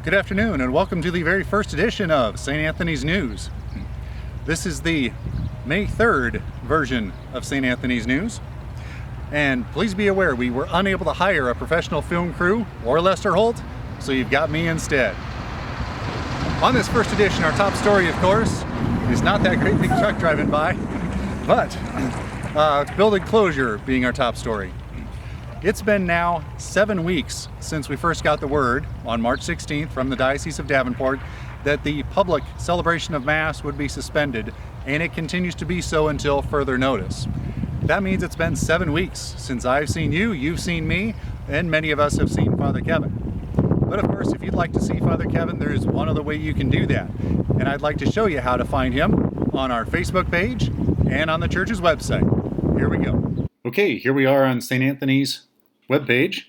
Good afternoon and welcome to the very first edition of St. Anthony's News. This is the May 3rd version of St. Anthony's News. And please be aware we were unable to hire a professional film crew or Lester Holt, so you've got me instead. On this first edition, our top story, of course, is not that great big truck driving by, but building closure being our top story. It's been now 7 weeks since we first got the word on March 16th from the Diocese of Davenport that the public celebration of Mass would be suspended, and it continues to be so until further notice. That means it's been 7 weeks since I've seen you, you've seen me, and many of us have seen Father Kevin. But of course, if you'd like to see Father Kevin, there is one other way you can do that. And I'd like to show you how to find him on our Facebook page and on the church's website. Here we go. Okay, here we are on St. Anthony's webpage.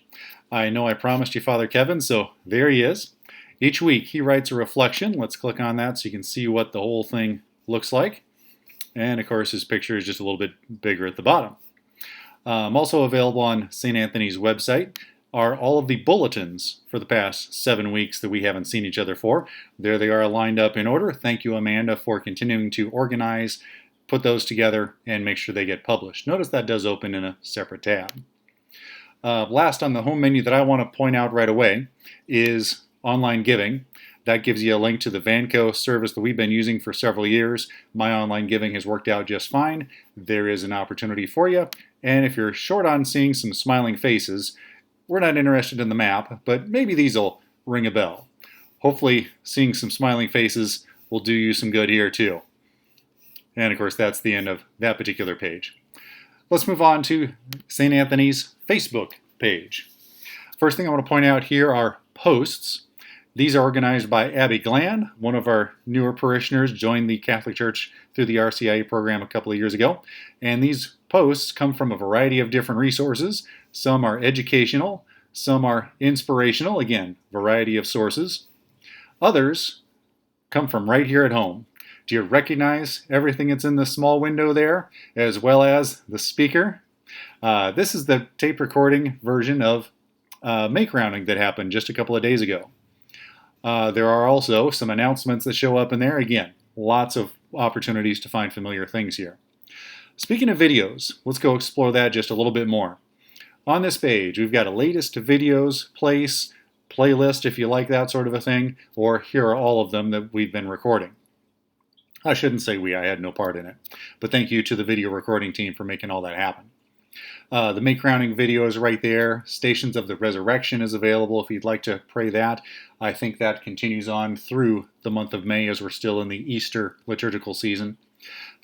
I know I promised you Father Kevin, so there he is. Each week he writes a reflection. Let's click on that so you can see what the whole thing looks like. And of course his picture is just a little bit bigger at the bottom. Also available on St. Anthony's website are all of the bulletins for the past 7 weeks that we haven't seen each other for. There they are lined up in order. Thank you, Amanda, for continuing to organize, put those together, and make sure they get published. Notice that does open in a separate tab. Last on the home menu that I want to point out right away is online giving. That gives you a link to the Vanco service that we've been using for several years. My online giving has worked out just fine. There is an opportunity for you. And if you're short on seeing some smiling faces, we're not interested in the map, but maybe these will ring a bell. Hopefully seeing some smiling faces will do you some good here too. And of course that's the end of that particular page. Let's move on to St. Anthony's Facebook page. First thing I want to point out here are posts. These are organized by Abby Glenn, one of our newer parishioners, joined the Catholic Church through the RCIA program a couple of years ago. And these posts come from a variety of different resources. Some are educational, some are inspirational, again, variety of sources. Others come from right here at home. Do you recognize everything that's in the small window there, as well as the speaker? This is the tape recording version of May crowning that happened just a couple of days ago. There are also some announcements that show up in there. Again, lots of opportunities to find familiar things here. Speaking of videos, let's go explore that just a little bit more. On this page, we've got a latest videos playlist if you like that sort of a thing, or here are all of them that we've been recording. I shouldn't say we, I had no part in it. But thank you to the video recording team for making all that happen. The May crowning video is right there. Stations of the Resurrection is available if you'd like to pray that. I think that continues on through the month of May as we're still in the Easter liturgical season.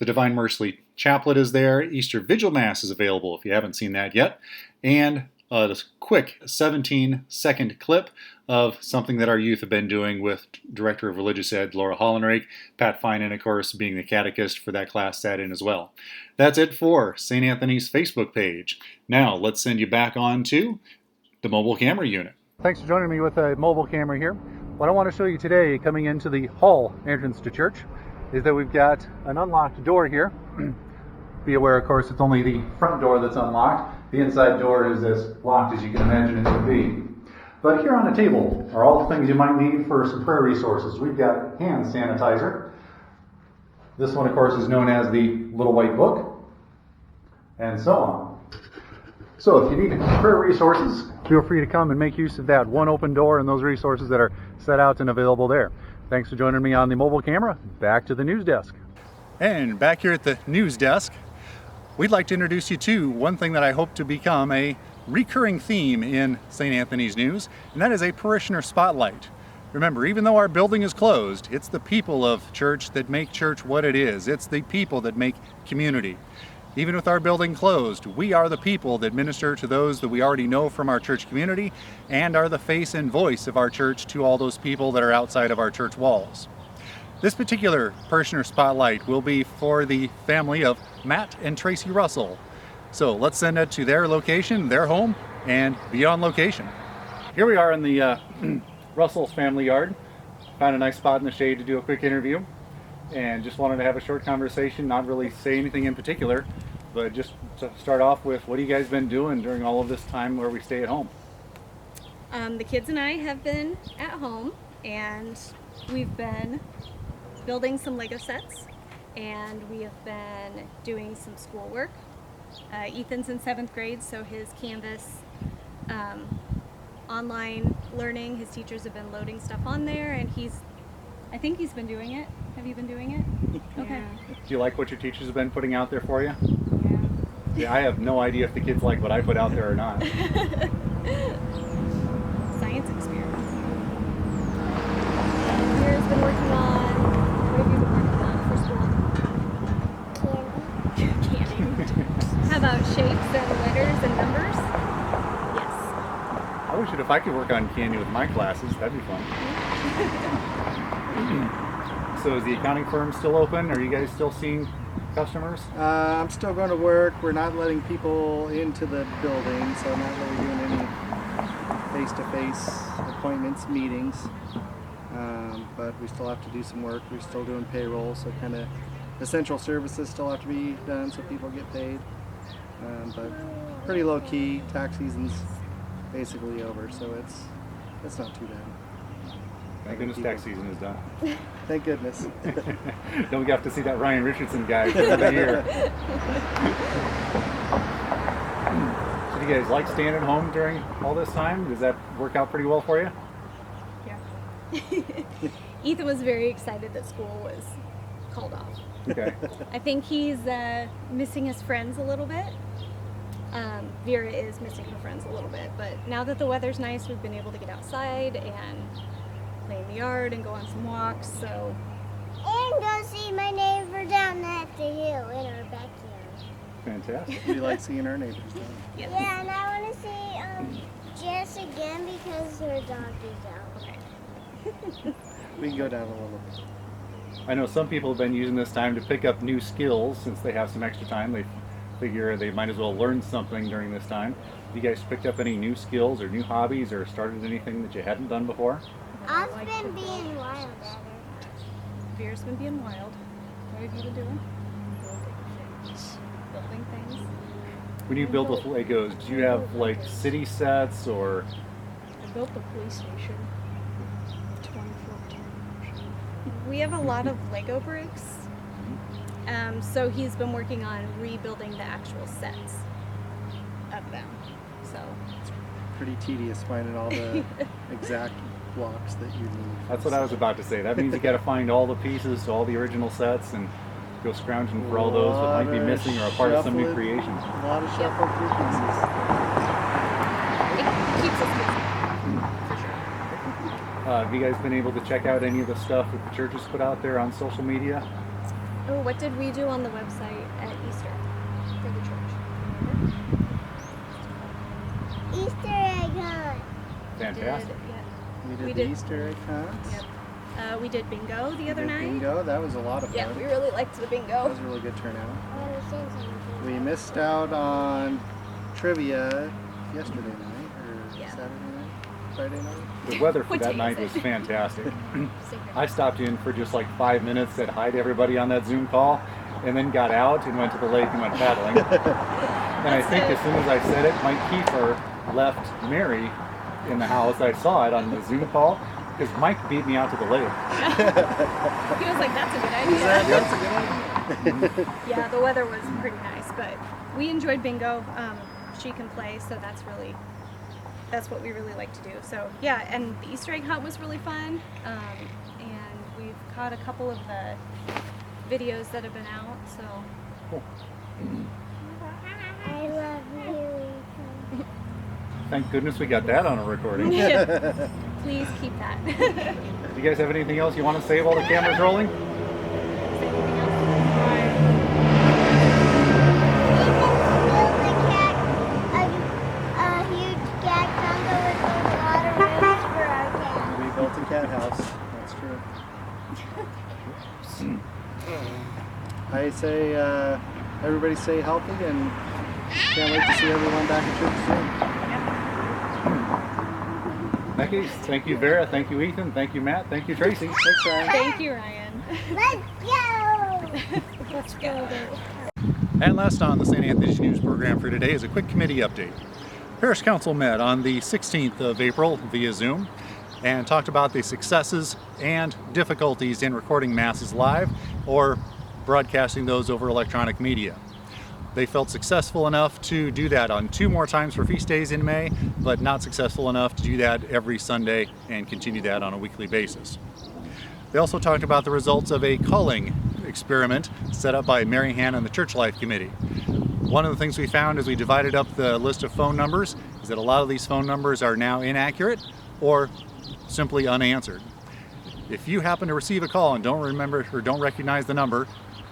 The Divine Mercy Chaplet is there. Easter Vigil Mass is available if you haven't seen that yet. And this quick 17-second clip of something that our youth have been doing with Director of Religious Ed Laura Hollenrake, Pat Finan, of course, being the catechist for that class sat in as well. That's it for St. Anthony's Facebook page. Now let's send you back on to the mobile camera unit. Thanks for joining me with a mobile camera here. What I want to show you today, coming into the hall entrance to church, is that we've got an unlocked door here. Be aware, of course, it's only the front door that's unlocked. The inside door is as locked as you can imagine it to be. But here on the table are all the things you might need for some prayer resources. We've got hand sanitizer. This one, of course, is known as the Little White Book, and so on. So if you need prayer resources, feel free to come and make use of that one open door and those resources that are set out and available there. Thanks for joining me on the mobile camera. Back to the news desk. And back here at the news desk, we'd like to introduce you to one thing that I hope to become a recurring theme in St. Anthony's News, and that is a parishioner spotlight. Remember, even though our building is closed, it's the people of church that make church what it is. It's the people that make community. Even with our building closed, we are the people that minister to those that we already know from our church community and are the face and voice of our church to all those people that are outside of our church walls. This particular parishioner spotlight will be for the family of Matt and Tracy Russell. So let's send it to their location, their home, and be on location. Here we are in the Russell's family yard. Found a nice spot in the shade to do a quick interview, and just wanted to have a short conversation, not really say anything in particular, but just to start off with, what have you guys been doing during all of this time where we stay at home? The kids and I have been at home. and we've been building some Lego sets, and we have been doing some schoolwork. Ethan's in 7th grade, so his Canvas online learning, his teachers have been loading stuff on there, and I think he's been doing it. Have you been doing it? Okay. Do you like what your teachers have been putting out there for you? Yeah. See, I have no idea if the kids like what I put out there or not. Science experiments. Vera's been working on, what have you been working on for school? Candy. How about shapes and letters and numbers? Yes. I wish if I could work on candy with my classes, that'd be fun. So is the accounting firm still open? Are you guys still seeing customers? I'm still going to work. We're not letting people into the building, so I'm not really doing any face-to-face appointments, meetings. But we still have to do some work. We're still doing payroll, so kind of essential services still have to be done so people get paid. But pretty low-key. Tax season's basically over, so it's not too bad. Thank goodness tax season is done. Thank goodness. Don't get to see that Ryan Richardson guy for the year. So do you guys like staying at home during all this time? Does that work out pretty well for you? Yeah. Ethan was very excited that school was called off. Okay. I think he's missing his friends a little bit. Vera is missing her friends a little bit, but now that the weather's nice, we've been able to get outside and play in the yard and go on some walks, so. And go see my neighbor down at the hill in our backyard. Fantastic. We like seeing our neighbors though. Yes. Yeah, and I want to see Jess again because her dog is out. Okay. We can go down a little bit. I know some people have been using this time to pick up new skills since they have some extra time. They figure they might as well learn something during this time. Have you guys picked up any new skills or new hobbies or started anything that you hadn't done before? I've been being wild at her. Vera's been being wild. What have you been doing? Building things. When you build with Legos, do you have like city sets or? I built the police station. 2014. We have a lot of Lego bricks. So he's been working on rebuilding the actual sets of them. So Pretty tedious finding all the exact blocks that you need. That's what I was about to say. That means you got to find all the pieces to all the original sets and go scrounging for all those that might be missing or a part of some new creation. A lot of shuffle through pieces. it keeps us busy, for sure. Have you guys been able to check out any of the stuff that the church has put out there on social media? Oh, what did we do on the website at Easter for the church? Easter egg hunt. Fantastic. We did We the did- Easter egg hunts. Yep. We did bingo the We other did night. bingo. That was a lot of fun. Yeah, we really liked the That bingo. was a really good turnout. I want to say something. We missed out on trivia yesterday night, or Yeah. Saturday night, Friday night. The weather for What that day night is was it? fantastic. Same I here. stopped in for just like 5 minutes, said hi to everybody on that Zoom call, and then got out and went to the lake and went paddling. And I think as soon as I said it, Mike Kiefer left Mary in the house. I saw it on the Zoom call because Mike beat me out to the lake. He was like, that's a good idea. That's a good idea. Yeah, the weather was pretty nice, but we enjoyed bingo. She can play, so that's what we really like to do. So yeah, and the Easter egg hunt was really fun. And we've caught a couple of the videos that have been out, so. Cool. I love you. Thank goodness we got that on a recording. Do Please keep that. you guys have anything else you want to say while the camera's rolling? Anything else? A huge cat condo with a lot of rooms for our cat. We built a cat house. That's true. I say everybody stay healthy and can't wait to see everyone back at church soon. Becky, thank you, Vera. Thank you, Ethan. Thank you, Matt. Thank you, Tracy. Thanks, Ryan. Thank you, Ryan. Let's go! Let's go. And last on the St. Anthony's News program for today is a quick committee update. Parish Council met on the 16th of April via Zoom, and talked about the successes and difficulties in recording masses live or broadcasting those over electronic media. They felt successful enough to do that on 2 more times for feast days in May, but not successful enough to do that every Sunday and continue that on a weekly basis. They also talked about the results of a culling experiment set up by Mary Hannah and the Church Life Committee. One of the things we found as we divided up the list of phone numbers is that a lot of these phone numbers are now inaccurate or simply unanswered. If you happen to receive a call and don't remember or don't recognize the number,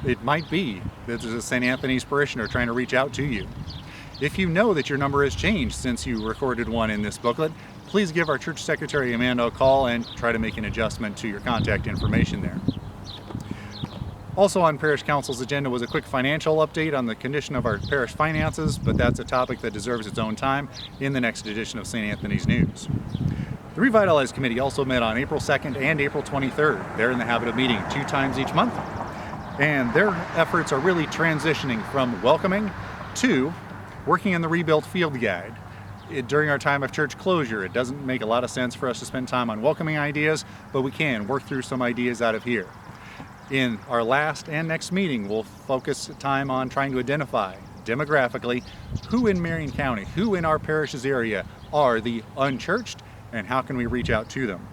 it might be that there's a St. Anthony's parishioner trying to reach out to you. If you know that your number has changed since you recorded one in this booklet, please give our church secretary Amanda a call and try to make an adjustment to your contact information there. Also on Parish Council's agenda was a quick financial update on the condition of our parish finances, but that's a topic that deserves its own time in the next edition of St. Anthony's News. The Revitalize Committee also met on April 2nd and April 23rd. They're in the habit of meeting 2 times each month, and their efforts are really transitioning from welcoming to working on the rebuilt field guide. During our time of church closure, it doesn't make a lot of sense for us to spend time on welcoming ideas, but we can work through some ideas out of here. In our last and next meeting, we'll focus time on trying to identify demographically who in Marion County, who in our parish's area are the unchurched, and how can we reach out to them.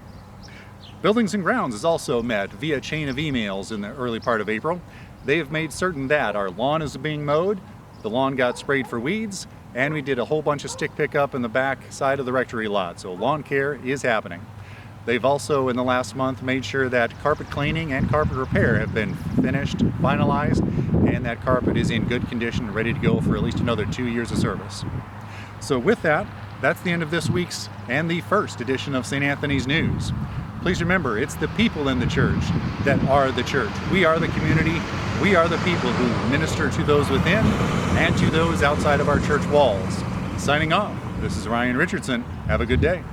Buildings and Grounds is also met via chain of emails in the early part of April. They have made certain that our lawn is being mowed, the lawn got sprayed for weeds, and we did a whole bunch of stick pickup in the back side of the rectory lot, so lawn care is happening. They've also, in the last month, made sure that carpet cleaning and carpet repair have been finished, finalized, and that carpet is in good condition, ready to go for at least another 2 years of service. So with that, that's the end of this week's and the first edition of St. Anthony's News. Please remember, it's the people in the church that are the church. We are the community. We are the people who minister to those within and to those outside of our church walls. Signing off, this is Ryan Richardson. Have a good day.